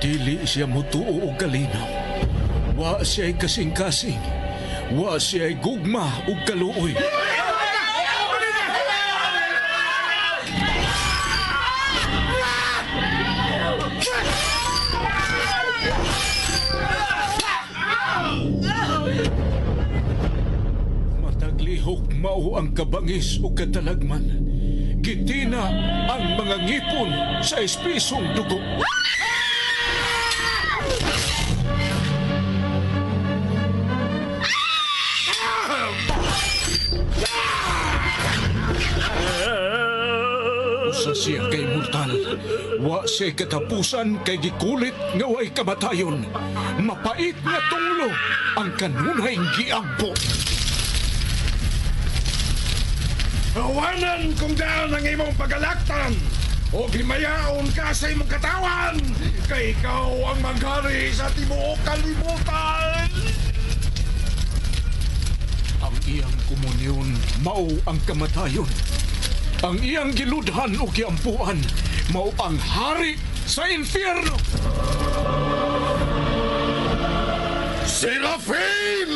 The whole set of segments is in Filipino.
Dili siya mutuo og kalinaw. Wa siya'y kasing-kasing. Wa siya'y gugma ug kaluoy. Mataglihok mao ang kabangis ug katalagman. Gitina ang mga ngipon sa espisong dugo. Usa siya kay mortal. Wa siya katapusan kay gikulit nga way kamatayon. Mapait nga tunglo ang kanunay giampo. Awanan kung daan ang imong pagalaktan o himayaon ka sa imong katawan kay ikaw ang maghari sa tibuok kalibutan. Ang iyang komunyon mao ang kamatayon. Ang iyang giludhan o giampuan mao ang hari sa infierno. Serafim!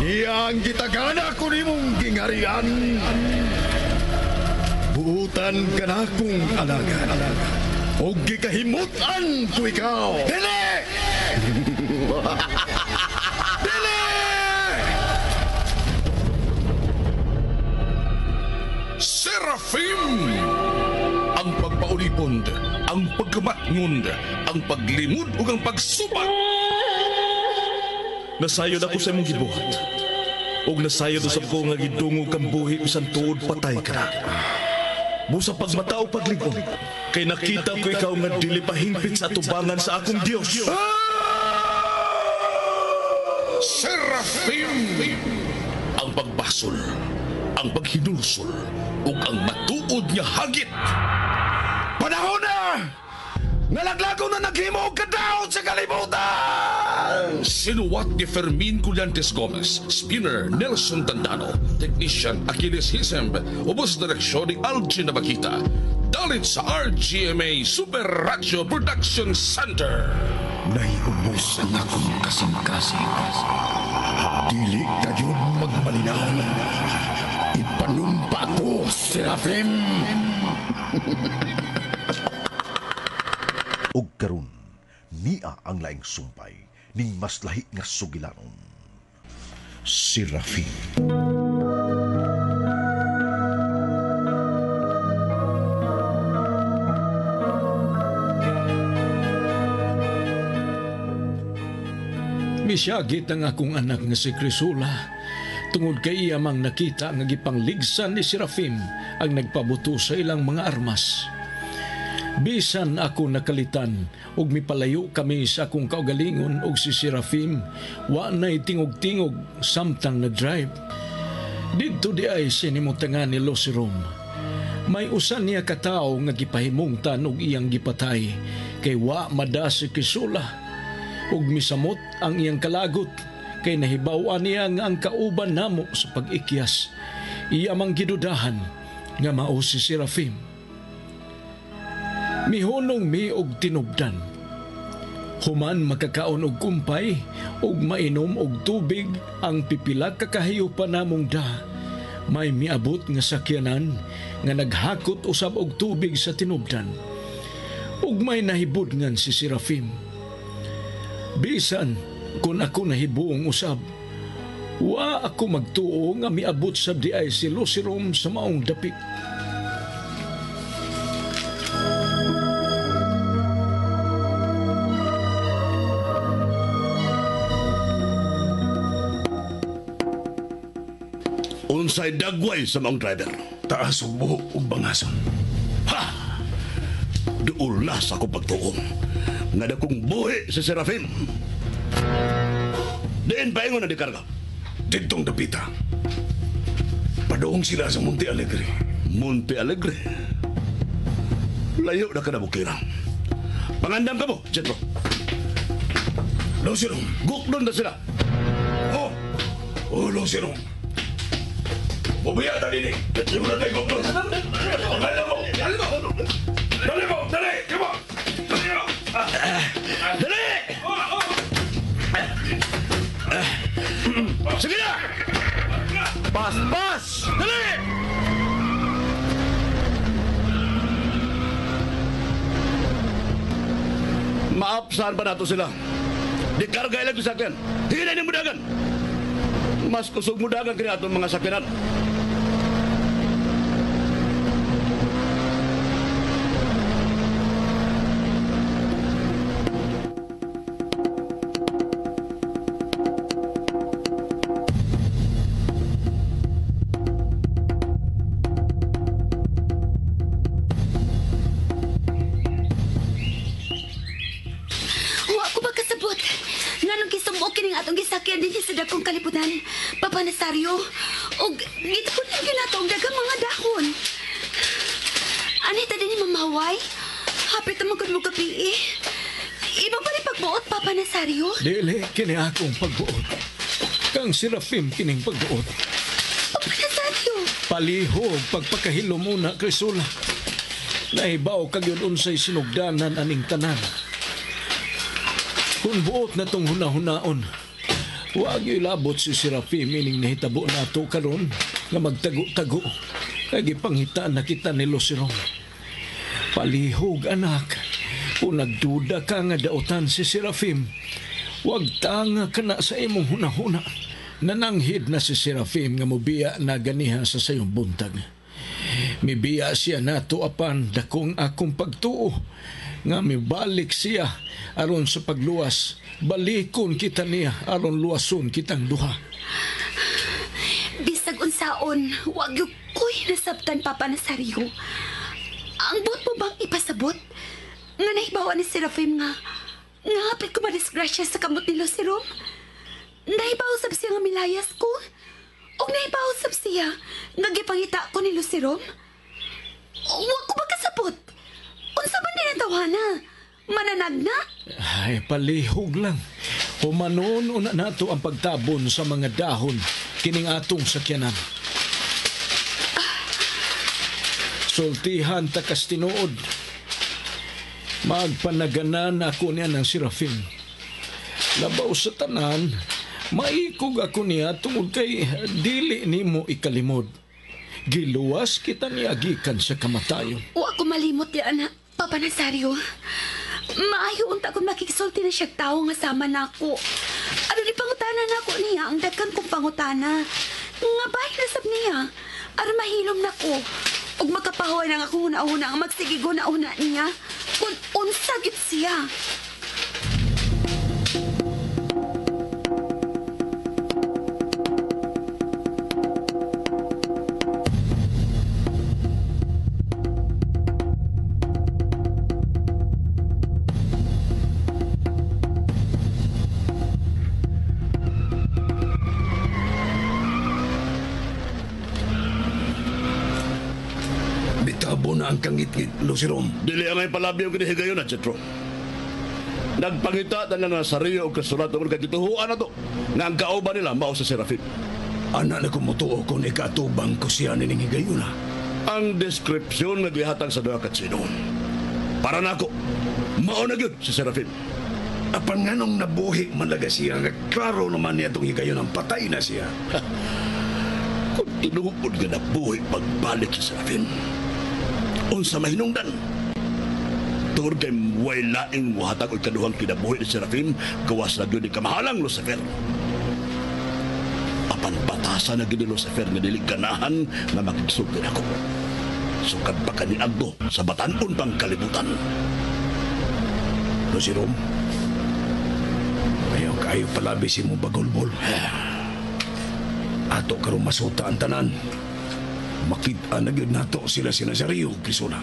Iya ang gitagana ko nimong gingarian. Buutan ka na kong alaga. O gikahimutan ko ikaw. Dili! Dili! Serafim! Ang pagpaulipond, ang pagkamatngund, ang paglimod ug ang pagsubat. Nasayod ako sa imong gibuhat. Og nasayod usab ko nga gidungog kang buhi bisan tuod patay ka na. Busa pagmatao pagligong, kay nakita ko ikaw nga dili pahingpit sa atubangan sa akong Dios. Serafim! Ang pagbasol, ang paghinulsol, ug ang matuod nga hagit. Panahon na! Nalaglago na naghimo og kadaot sa kalibutan! Sinuwat ni Fermin Cullantes Gomez, spinner Nelson Tandano, technician Achilles Hisemb, ubos direksyon ni Algin Nabakita. Dalit sa RGMA Super Radio Production Center. Naiubos ang akong kasing-kasing. Dili kayo magmalinaw. Ipanumpa ko, Serafim! Og karon niya ang laing sumpay ning mas lahi nga sugilanon. Serafim. Misyagit ang akong anak nga si Crisula. Tungod kay iya mang nakita nga gipangligsan ni Serafim ang nagpabuto sa ilang mga armas. Bisan ako nakalitan ug mipalayo kami sa akong kaugalingon ug si Serafim wa nay tingog-tingog samtang nag-drive. Didto di ay sinimutangan ni Losirom. May usan niya katao nga gipahimungtan og iyang gipatay kay wa mada si Crisula ug misamot ang iyang kalagot kay nahibaw-an niya nga ang kauban namo sa pag-ikyas iya mang gidudahan nga mao si Serafim. Mihunong mi og tinubdan. Human makakaon og kumpay og mainom og tubig ang pipila kakahiyupan namong da. May miabot nga sakyanan nga naghakot usab og tubig sa tinubdan. Ug may nahibudngan si Serafim. Bisan kung ako nahibuong usab, wa ako magtuo nga miabot sab di ay si Losirom sa maong dapit. Unsay dagway sa maong driver. Taas og buhok ug bangason. Ha! Duulas ako pagtuong. Nga dakong buhi sa Serafim. Diin paingon na di karga. Didtong dapita. Padoong sila sa Monte Alegre. Monte Alegre. Layo na ka na bukirang. Pangandam ka mo, Jetro. Losirong. Gukdon na sila. Oh, Losirong. Bubuya tadi ni. Yung na tayo gukdon. Dali mo! Dali mo! Dali mo! Dali! Come on! Dali mo! Pas! Dali! Maapsahan pa nato sila. Di karga ilang sakyan. Hinay ni mudagan. Mas kusog mudagan kini atong mga sakyanan. Gisakyan din sa dakong kalibutan, Papa Nazario. O gitapon lang yun nato ang dagang mga dahon. Anita din ni mamaway. Hapit ang magkod mo kapi eh. Iba pa rin pagbuot, Papa Nazario? Dili, kini akong pagbuot. Kang Serafim kining pagbuot. Papa Nazario! Palihog, pagpakahilo muna, Crisula. Naibaw kag yun unsay sinugdanan aning tanan. Kung buot na tong hunahunaon, huwag yung ilabot si Serafim ining nahitabo na ito karon nga magtago-tago. Kaya ipanghitaan na kita ni Lucirong. Palihog, anak. Kung nagduda ka nga dautan si Serafim, huwag tanga ka na sa imong hunahuna. Nananghid na si Serafim nga mubiya na ganiha sa sayong buntag. Mibiya siya nato apan dakong akong pagtuo nga mibalik siya aron sa pagluwas. Balikon kita niya aron luwason kitang duha. Bisag unsaon, wag yung ko'y nasabtan, Papa Nazario. Ang buot mo bang ipasabot? Nga nahibawa ni Serafim nga hapit ko madisgrasya sa kamot ni Lucirom? Nahibaw sab siya nga milayas ko? O nahibaw sab siya nga gipangita ko ni Lucirom? Wag ko ba kasabot? Unsa man din ang tawana? Mananag na? Ay, palihog lang. Humanon una nato ang pagtabon sa mga dahon kining atong sakyanan. Sultihan takas tinuod. Magpanaganan ako niya ng Serafim. Labaw sa tanan, maikog ako niya tungod kay dili nimo ikalimod. Giluwas kita niya gikan sa kamatayon. Wa ko malimot ya, anak, Papa Nazario. Maayo unta kung makikisulti na siyang tao nga sama na ako. Ano ni pangutana na ako niya ang dagkan kong pangutana. Nga bahay na sab niya. Aron mahilom na ko. Ug makapahuay na ako una-una ang magsigigo na una niya. Kung unsa gyud siya. Bitabo na ang kangit-ngit, Lucirom. Dili ang ay palabyo kinihigayon na, Chetro. Nagpangita na nga sa Rio o kasulat o kagituhuan na to nga ang kauban nila mao sa Serafim. Ana na kumutuo kung ikatubang ko siya niningigayuna. Ang deskripsyon nga gihatag sa duha ka tsino. Para nako, mao na gyud si Serafim. Apan nganong nabuhi man laga siya nga klaro naman niya itong higayon ang patay na siya. Kung tinuod nga nabuhi pagbalik sa Serafim, unsa mahinungdan? Tungod kay way laing wahatag o kaduhang kinabuhi ni Serafim, gawas na doon ni kamahalang Lucifer. Apan batasan na gini Lucifer nga dili ganahan na makigsugin ako. Sukad pa kaniadto sa batanon pang kalibutan. Lucirom, ayaw kayo palabisin mo bagolbol. Ato karong masuta ang tanan. Makita na gyud nato sila si Nazario, Crisula.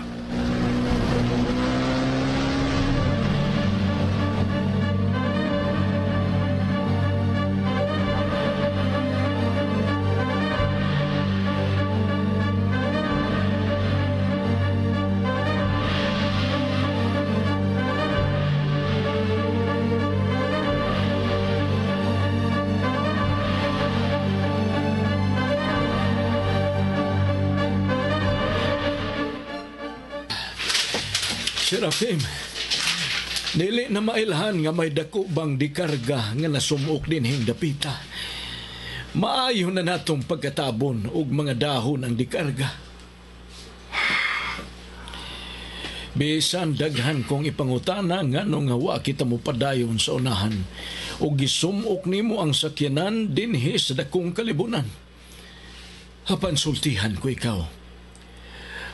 Serafim, dili na mailhan nga may dako bang dikarga nga nasumuok din hing dapita. Maayo na natong pagkatabon og mga dahon ang dikarga. Bisan daghan kong ipangutana ngano nga wa kita mo padayon sa unahan o gisumok nimo ang sakyanan dinhi sa dakong kalibunan. Hapan sultihan ko ikaw.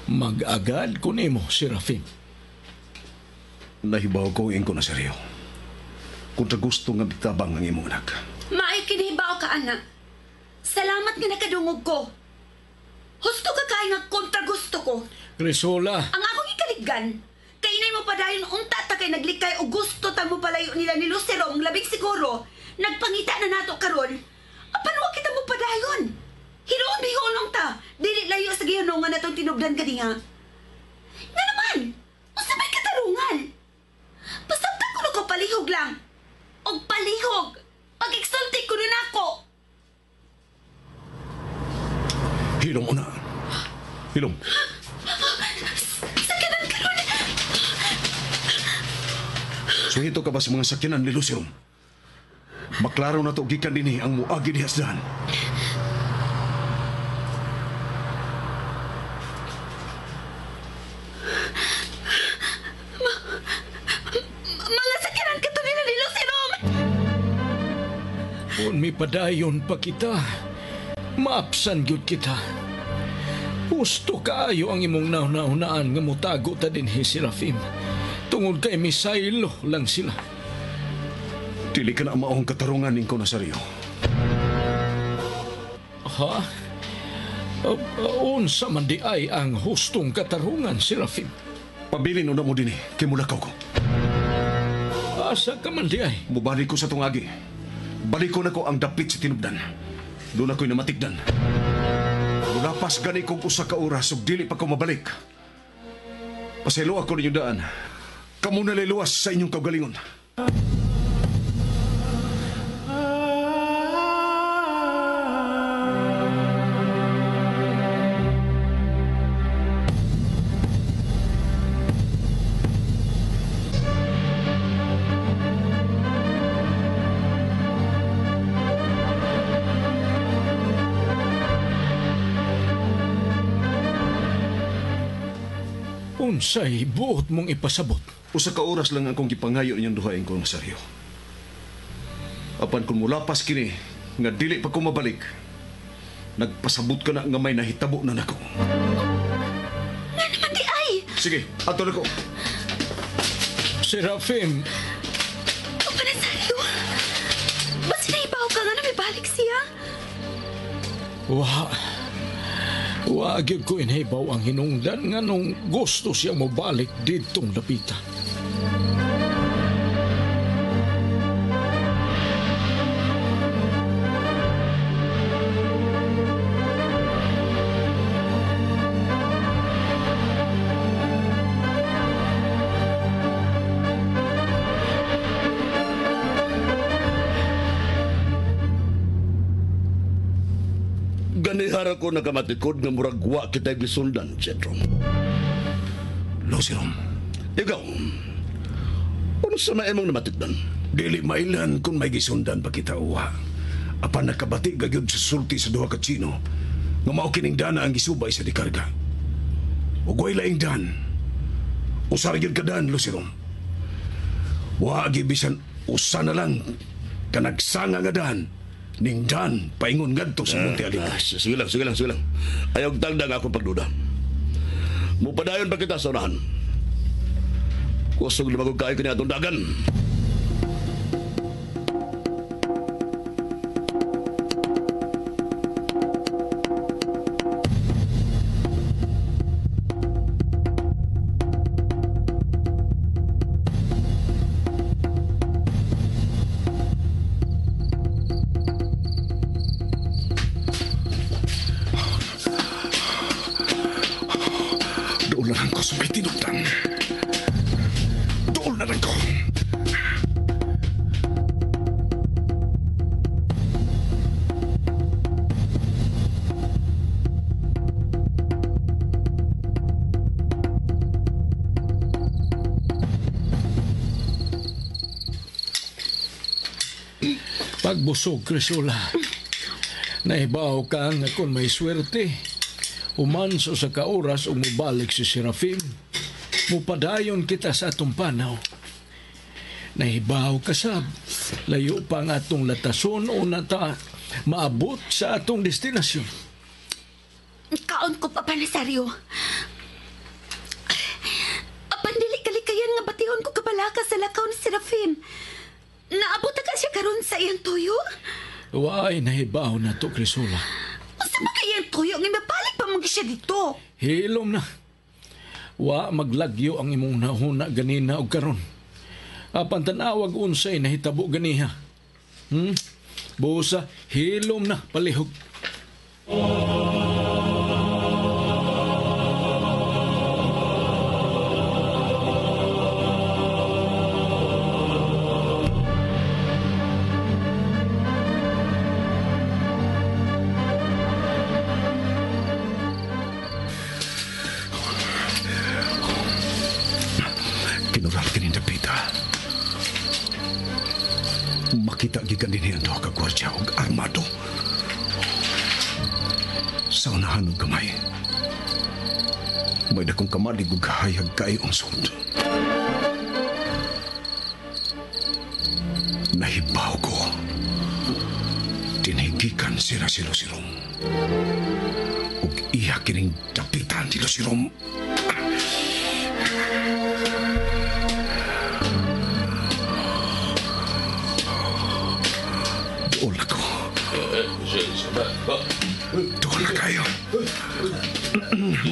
Mag-agad ko nimo, Serafim. Nahibaw ko ang ko na seryo. Kung ta gusto nga bitabang ang imong anak. Maay kinibaw ka, anak. Salamat nga nakadungog ko. Husto ka kay nga kontra gusto ko. Crisola, Ang akong ikaliggan, kay inay mo pa dayon unta ta kay naglikay o gusto ta mo palayo nila ni Lucero, labing siguro, nagpangita na nato karon. Apan wa kita mo pa dayon. Hinuon bihonong ta, dili layo sa gihonongan natong tinubdan kaniya. Nga naman, usabay katarungan. Pasabta ko ko palihog lang. Og palihog, pag-exulti ko rin ako. Hilom una. Hilom. Sakyanan ka ron. Suhito ka ba sa mga sakyanan ni Lucero? Maklaro na to gikan dinhi ang muagi di hasdan. Mga sakyanan ka to nila ni Lucero. kung may padayon pa kita, maapsan gyud kita. Gusto kaayo ang imong nauna-unaan nga mutago ta dinhi si Serafim. Tungod kay Misailo lang sila. Dili ka na maong katarungan ning Nazario. Ha? Unsa man di ay ang hustong katarungan, Serafim? Pabilin na mo din kay mulakaw ko. Asa ka man di ay? Mubalik ko sa tungagi. Balik ko na ko ang dapit sa tinubdan. Doon ako'y namatigdan. Mulapas gani kong usa ka oras ug dili pa ko mabalik. Pasaylo ako ninyo daan. Kamu naliluwas sa inyong kaugalingon. Unsay buot mong ipasabot? Usa ka oras lang akong gipangayo niyang duhain ko, Nazario. Apan kung mulapas kini, nga dili pa ko mabalik, nagpasabot ka na nga may nahitabo na nako. Nga naman di ay! Sige, ato na ko. Serafim, Papa Nazario, ba sinaibaw ka nga na may balik siya? wa gyud ko inhibaw ang hinungdan nga nung gusto siya mo balik didtong dapita. Ganihara ko nagamatikod nga muragwa kita gisundan, Jetrom. Lucirom, ikaw, ano sa na emong namatikdan? Dili mailan kung may gisundan pa kita uwa. Apan nakabati gagyod sa sulti sa duha ka Chino nga mao kining dana ang gisubay sa dikarga. Ug way laing dan. Usar gyud ka dan, Lucirom. Wa gibisan usa na lang kanagsanga nga dan. Ning dan, paingon ngadto sa Monte Alica. Sige lang. Ayaw tagdag ako pagduda. Mupadayon pa kita sa unahan. Kusog lumagog kayo kanya atong dagan. Doon na lang ko sa may tinubdan. Doon na lang ko. Pagbusog, Crisula. Naibaw ka nga kung may swerte. Human sa ka oras o mubalik si Serafim. Mupadayon kita sa atong panaw. Naibaw ka sab. Layo pa nga atong latason o nata maabot sa atong destinasyon. Kaon ko, Papa Nazario. Pandili-kalikayan nga batihon ko kabalaka sa lakaw ni Serafim. Naabot na ka siya karon sa iyang tuyo? Why nahibaw na to, Crisula? Asa ba kayang tuyo? Nga mabalik pa mong siya dito. Hilom na. Wa maglagyo ang imong nahuna ganina og karon. Apan tanawag unsay nahitabo ganiha. Busa, hilom na palihog. Kinural kinindapita. Makita gikan din niya ka gwardya og armado. Sa unahan og gamay. May dakong kamalig og hayag kay unsod. Nahibaw ko. Tinigikan sila si Losirong. Ug iya kining dapitan ni Losirong. Doon ako. Doon na kayo.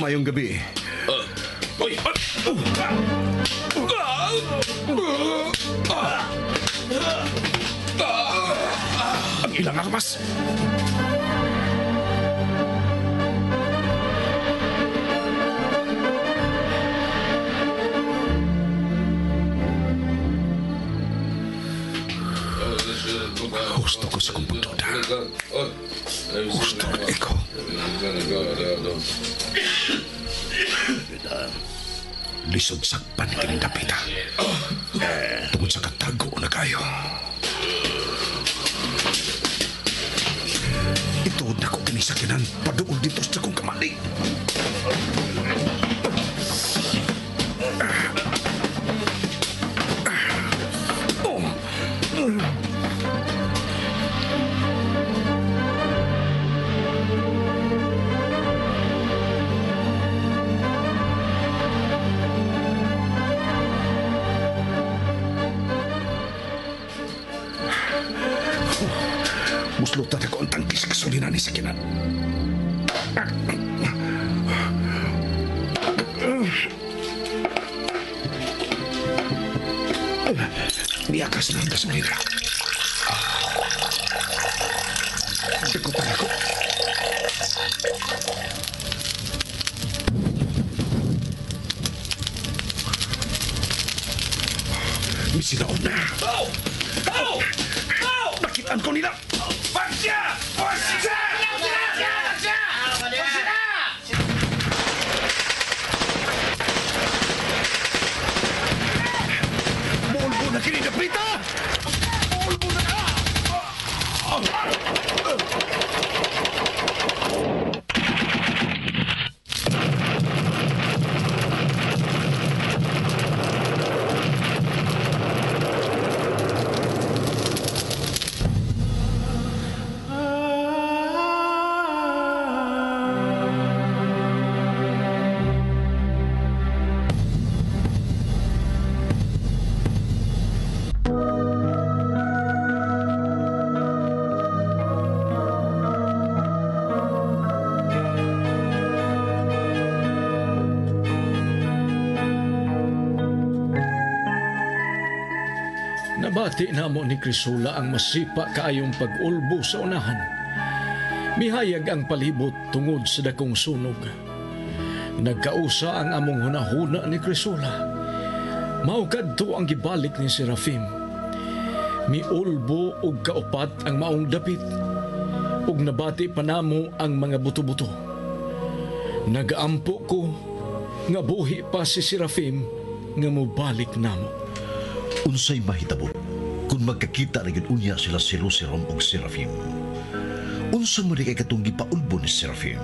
Mayong gabi. Ang ilang armas. Gusto ko sa kumputoda. Gusto ko ikaw. Lisod sakpan ni kinindapita. Tungod sa katago na kayo. Ituod na ko kinisakinan paduol dito sa kong kamali. Muslutan ako ang tangki sa kasulinan ni Sakinan. Niyakas na ang gasolina. Dakutan ako. Misinaon na. Nakitaan ko nila. Pagsiya! Pagsiya! Pagsiya! Bulbo na kinidapita! Bulbo na ka! Nabati namo ni Crisula ang masipa kaayong pag-ulbo sa unahan. Mihayag ang palibot tungod sa dakong sunog. Nagkausa ang among hunahuna ni Crisula. Maukadto ang gibalik ni Serafim. Miulbo og kaupat ang maong dapit. Ug nabati pa namo ang mga buto-buto. Nagaampo ko nga buhi pa si Serafim nga mobalik namo. Unsay mahitabo, Kung magkakita na yun unya sila si Luceron o Serafim, unsa mo di kay katong gipaulbo ni Serafim?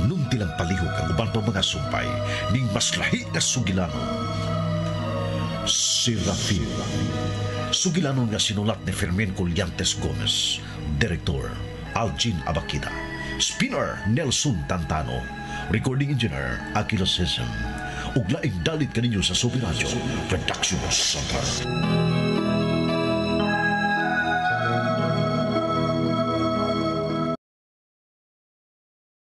Nung tilang palihog ang uban pa mga sumpay, ning mas lahi nga sugilanon. Serafim. Sugilanon nga sinulat ni Fermin Collantes Gomez, Direktor Algin Abakida, Spinner Nelson Tantano, Recording Engineer Aquila Sesam, ug laing dalit kaninyo sa Sobi Radio Production Center.